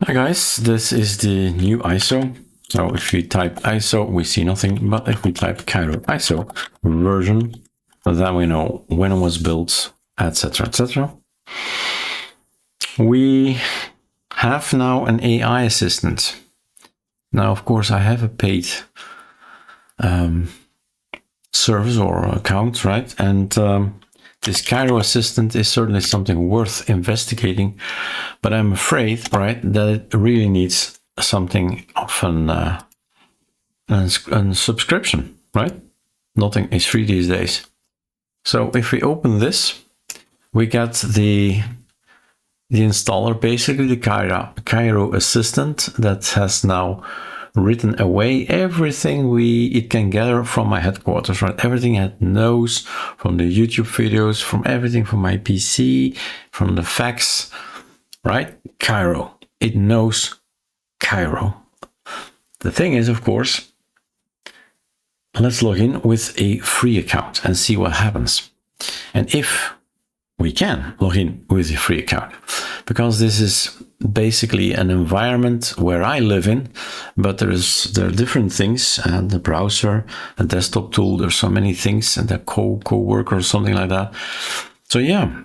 Hi guys, this is the new ISO. So if we type ISO, we see nothing, but if we type Kiro ISO version, then we know when it was built, etc., etc. We have now an AI assistant. Now, of course, I have a paid service or account, right? And this Kiro assistant is certainly something worth investigating, but I'm afraid, right, that it really needs something of a subscription, right? Nothing is free these days. So if we open this, we get the installer, basically the Kiro assistant that has now written away everything it can gather from my headquarters, right? Everything it knows from the YouTube videos, from everything from my PC, from the facts, right? Kiro. It knows Kiro. The thing is, of course, let's log in with a free account and see what happens. And if we can log in with a free account, because this is basically an environment where I live in, but there are different things, and the browser, a desktop tool, there's so many things, and the co-worker or something like that. So yeah,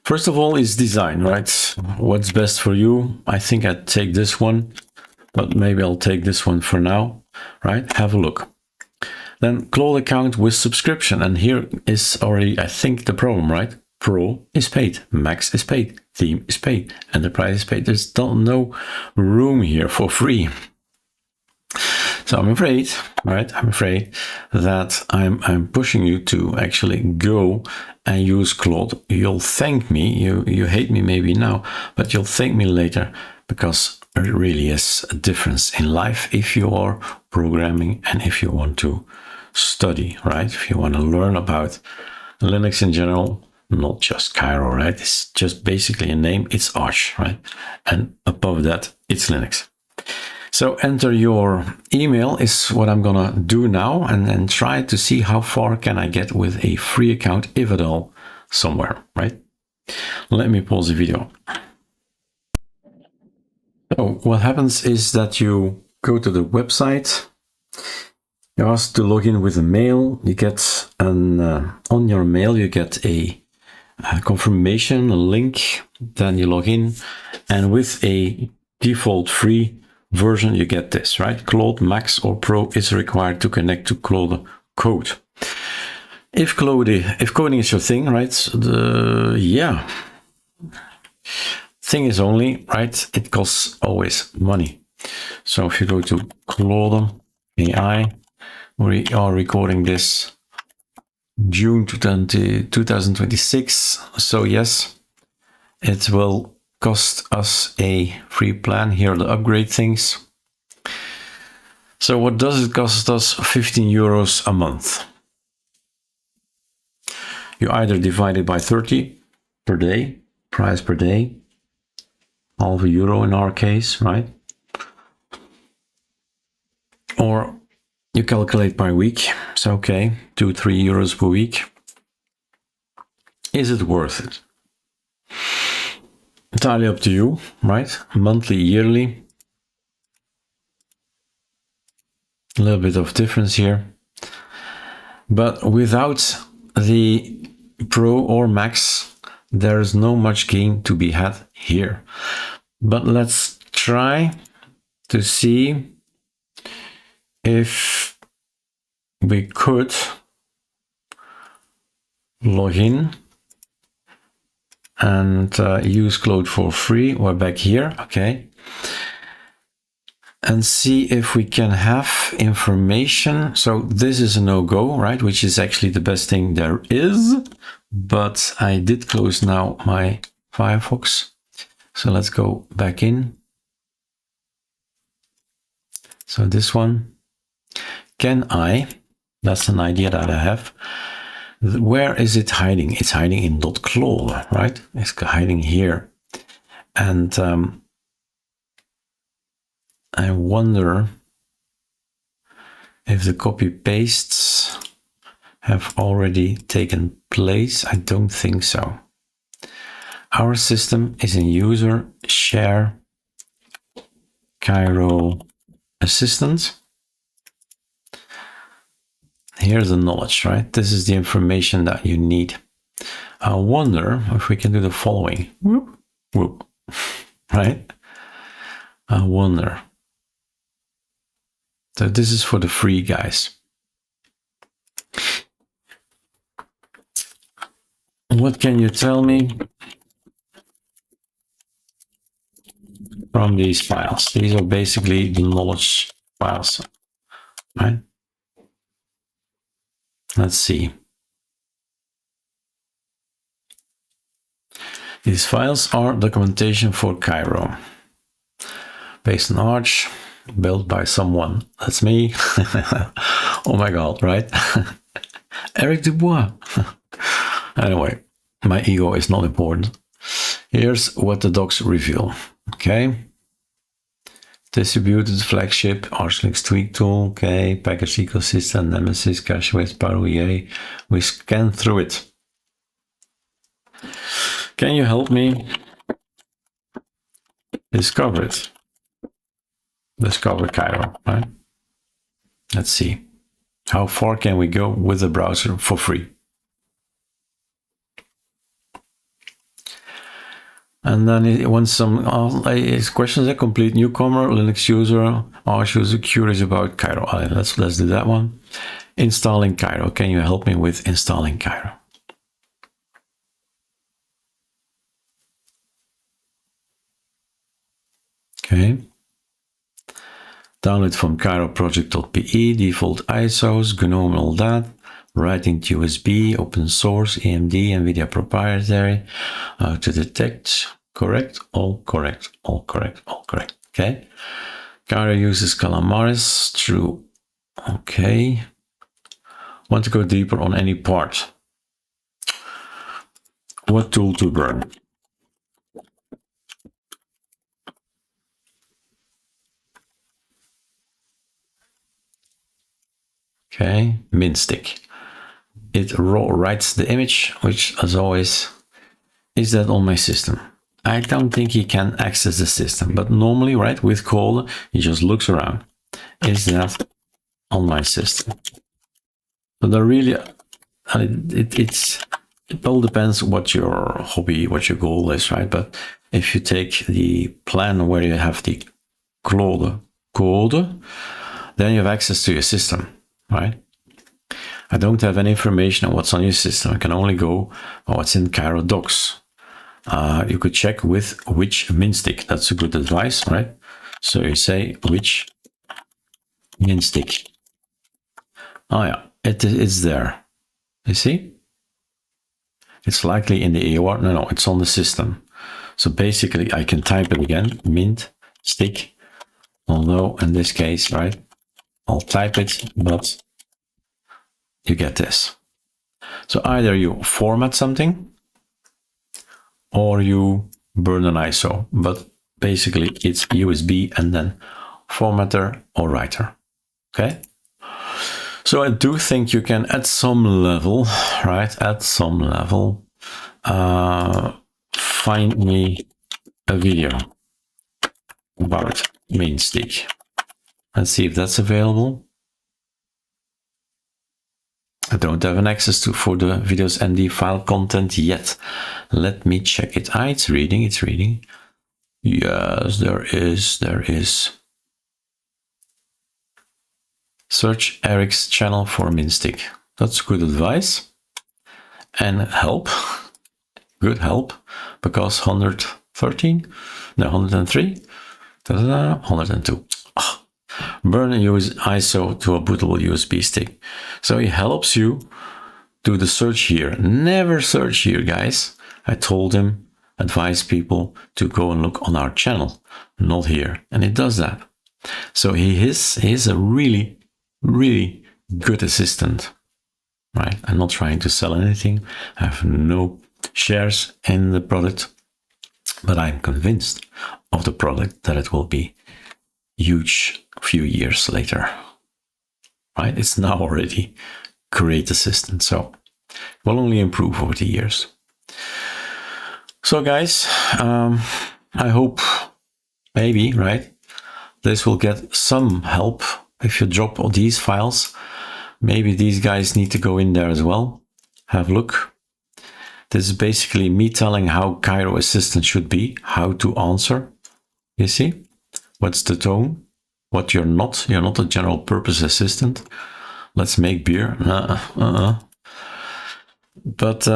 first of all is design, right? What's best for you? I think I'd take this one, but maybe I'll take this one for now, right? Have a look. Then Claude account with subscription, and here is already, I think, the problem, right? Pro is paid, Max is paid, Theme is paid, Enterprise is paid. There's no room here for free. So I'm afraid, right? I'm afraid that I'm pushing you to actually go and use Claude. You'll thank me. You hate me maybe now, but you'll thank me later, because there really is a difference in life if you are programming and if you want to study, right? If you want to learn about Linux in general. Not just Kiro, right? It's just basically a name. It's Arch, right? And above that, it's Linux. So enter your email is what I'm gonna do now, and then try to see how far can I get with a free account, if at all, somewhere, right? Let me pause the video. So what happens is that you go to the website, you're asked to log in with a mail, you get on your mail, you get a confirmation, a link, then you log in, and with a default free version you get this, right? Claude Max or Pro is required to connect to Claude Code. If coding is your thing, right? Thing is only, right, it costs always money. So if you go to Claude AI, we are recording this June 2026. So yes, it will cost us a free plan. Here are the upgrade things. So what does it cost us? 15 euros a month. You either divide it by 30 per day, price per day, half a euro in our case, right? Or you calculate by week. So okay, 2-3 euros per week. Is it worth it? Entirely up to you, right? Monthly, yearly. A little bit of difference here. But without the Pro or Max, there's no much gain to be had here. But let's try to see if we could log in and use Claude for free. We're back here, okay, and see if we can have information. So this is a no-go, right, which is actually the best thing there is, but I did close now my Firefox, so let's go back in. So this one, can I, that's an idea that I have. Where is it hiding? It's hiding in .claude, right? It's hiding here. And I wonder if the copy pastes have already taken place. I don't think so. Our system is in user share Kiro assistant. Here's the knowledge, right? This is the information that you need. I wonder if we can do the following. Whoop, whoop, right? I wonder. So this is for the free guys. What can you tell me from these files? These are basically the knowledge files, right? Let's see. These files are documentation for Kiro. Based on Arch, built by someone. That's me. Oh my God, right? Erik Dubois. Anyway, my ego is not important. Here's what the docs reveal. Okay. Distributed flagship, Archlinks tweak tool. Okay. Package ecosystem, Nemesis, Cacheways, Parouille. We scan through it. Can you help me discover it? Discover Kiro, right? Let's see. How far can we go with the browser for free? And then it wants some questions. A complete newcomer, Linux user, Arch user, curious about Kiro. Let's do that one. Installing Kiro. Can you help me with installing Kiro? Okay. Download from kiroproject.pe, default ISOs, GNOME, all that. Writing to USB, open source, AMD, NVIDIA proprietary. To detect, correct, all correct, all correct, all correct. Okay. Kiro uses Calamares, true. Okay. Want to go deeper on any part. What tool to burn? Okay, minstick. It writes the image, which as always, is that on my system? I don't think he can access the system, but normally, right, with Code, he just looks around. Is that on my system? But I really, it all depends what your hobby, what your goal is, right? But if you take the plan where you have the Claude Code, then you have access to your system, right? I don't have any information on what's on your system. I can only go on what's in Kiro docs. You could check with which minstick. That's a good advice, right? So you say which minstick. Oh yeah, it's there. You see? It's likely in the AOR. No, it's on the system. So basically I can type it again, mint stick. Although in this case, right, I'll type it, but you get this. So either you format something or you burn an ISO, but basically it's USB and then formatter or writer. Okay. So I do think you can, at some level, right, at some level, find me a video about minstick. Let's see if that's available. I don't have an access to for the videos and the file content yet. Let me check it. It's reading, it's reading. Yes, there is. Search Erik's channel for minstick. That's good advice. And help. Good help. Because 113? No, 103? 102. Oh. Burn a ISO to a bootable USB stick. So he helps you do the search here. Never search here, guys. I told him, advise people to go and look on our channel, not here. And it does that. So he's a really, really good assistant, right? I'm not trying to sell anything. I have no shares in the product, but I'm convinced of the product that it will be huge a few years later, right? It's now already great assistant, so it will only improve over the years. So guys, I hope maybe, right, this will get some help if you drop all these files. Maybe these guys need to go in there as well. Have a look. This is basically me telling how Kiro Assistant should be, how to answer. You see? What's the tone? What you're not. You're not a general purpose assistant. Let's make beer. But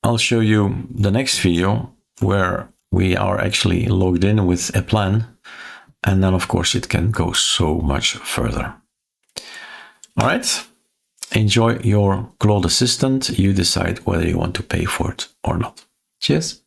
I'll show you the next video where we are actually logged in with a plan. And then, of course, it can go so much further. All right. Enjoy your Claude Assistant. You decide whether you want to pay for it or not. Cheers.